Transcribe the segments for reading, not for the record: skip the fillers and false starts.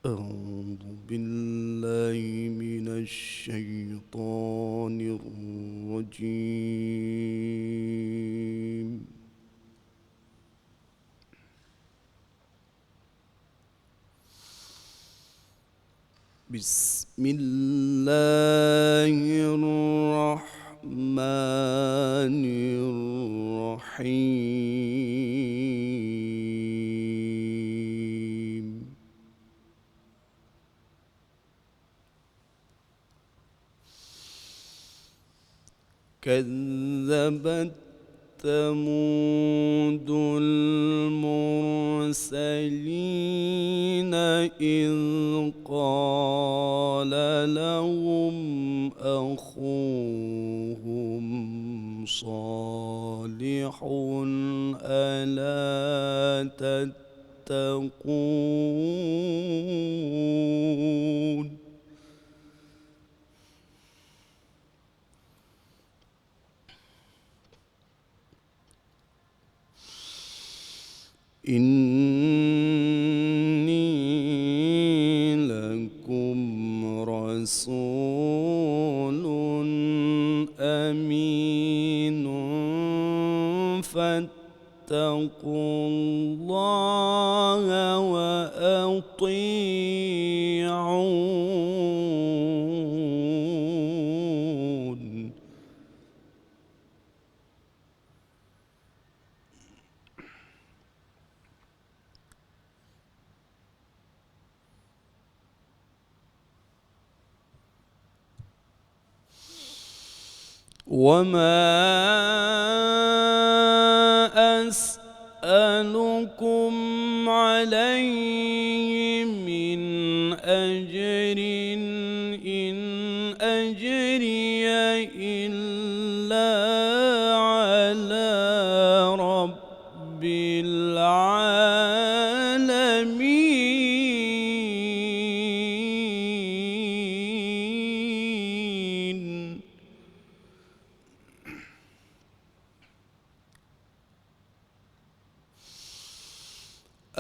أعوذ بالله من الشيطان الرجيم. بسم الله الرحمن الرحيم. كذبت ثمود المرسلين إذ قال لهم أخوهم صالح ألا تتقون. إني لكم رسول أمين فاتقوا الله وأطيعون. وما أسألكم عليه من أجر إن أجري إلا على رب العالمين.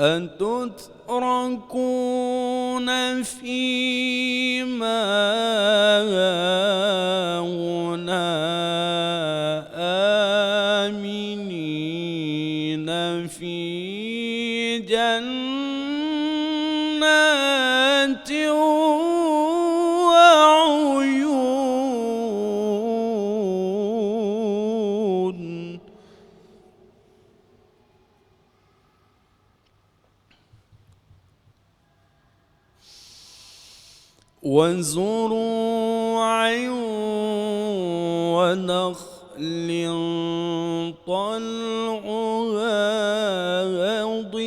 أتتركون فيما هاهنا آمنين في جنات وعيون. وزروع ونخل طلعها هضيم.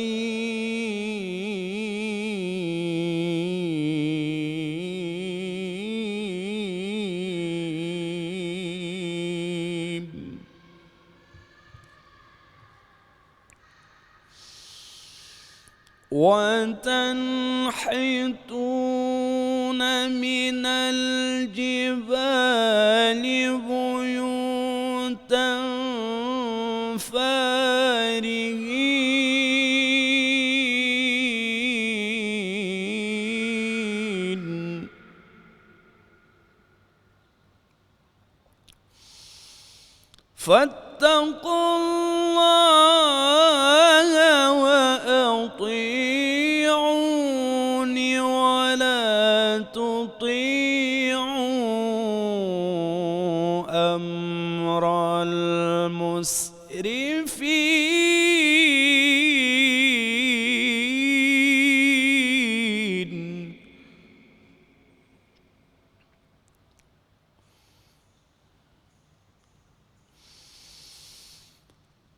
وتنحتون من الجبال بيوتا فارهين. فاتقوا الله وأطيعون ولا تطيعوا أمر المسرفين.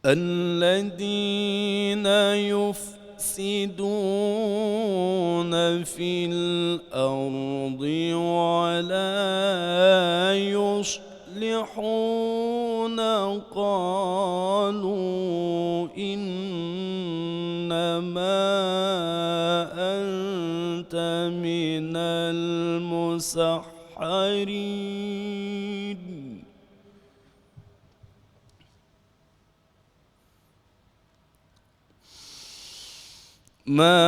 الذين يفسدون في الأرض ولا يصلحون قالوا إنما أنت من المسحرين. ما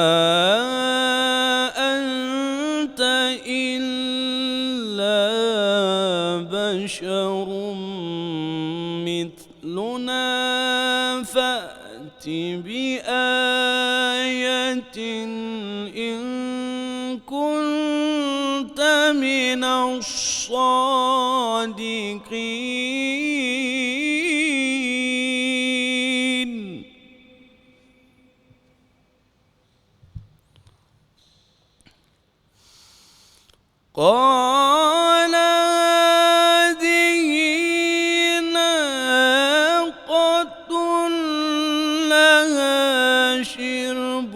بشر مثلنا فأت بآية إن كنت من الصادقين. قال هذه ناقة لها شرب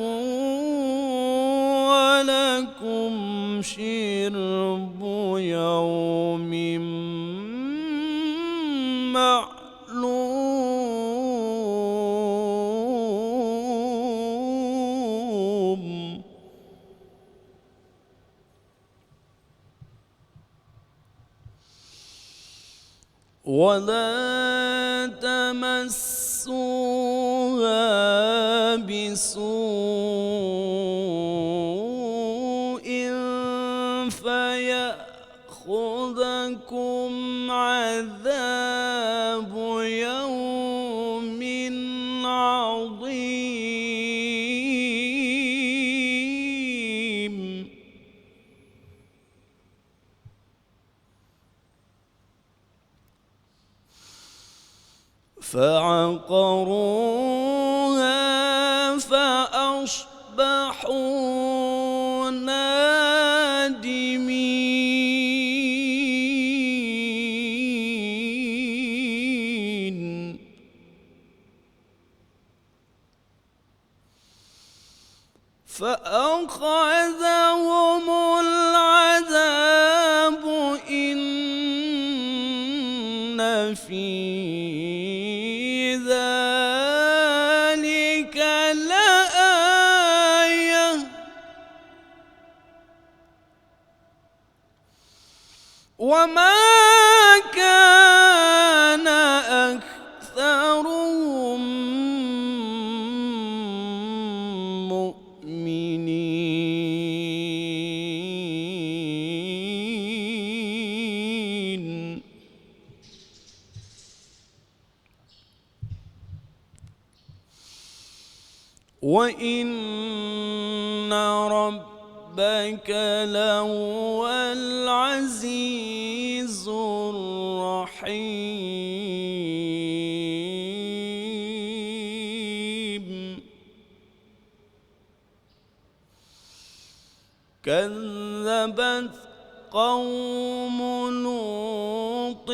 ولكم شرب يوم معلوم. ولا تمسوها بسوء فيأخذكم عذاب يوم عظيم. فعقروها فأصبحوا نادمين. فأخذهم العذاب إن في ذلك لآية وما كان أكثرهم مؤمنين. وإن ربك لهو العزيز الرحيم. كذبت قوم لوط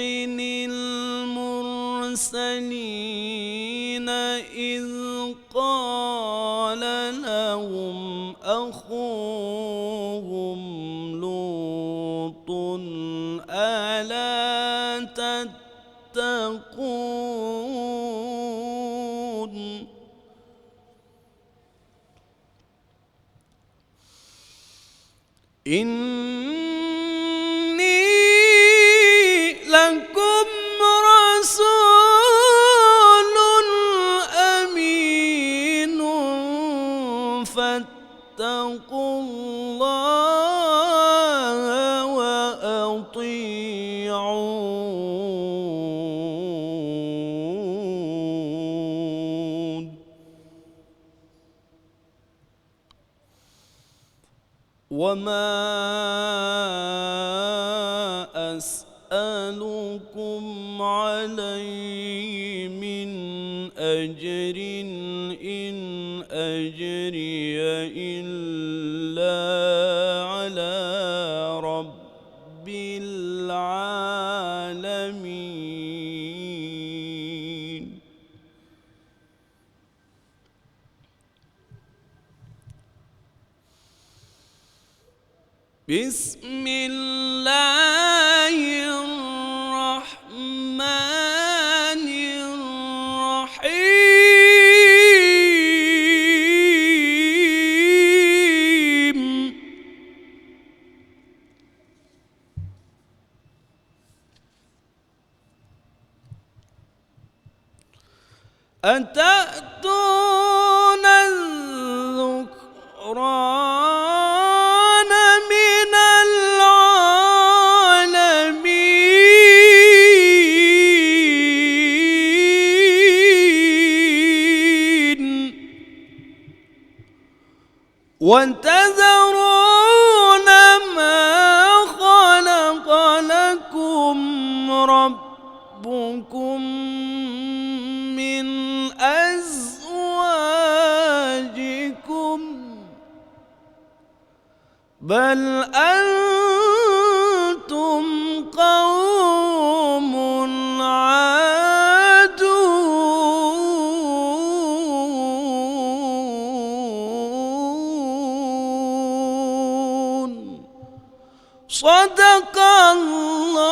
المرسلين إذ قال لهم أخوهم لوط ألا تتقون إني لكم رسول أمين فاتقوا الله وأطيعون. وما أسألكم عليه من أجر إن أجري إلا على رب العالمين. بسم الله الرحمن الرحيم. أتأتون الذكران من العالمين. وتذرون ما خلق لكم ربكم من أزواجكم بل أنتم قوم عادون. صدق الله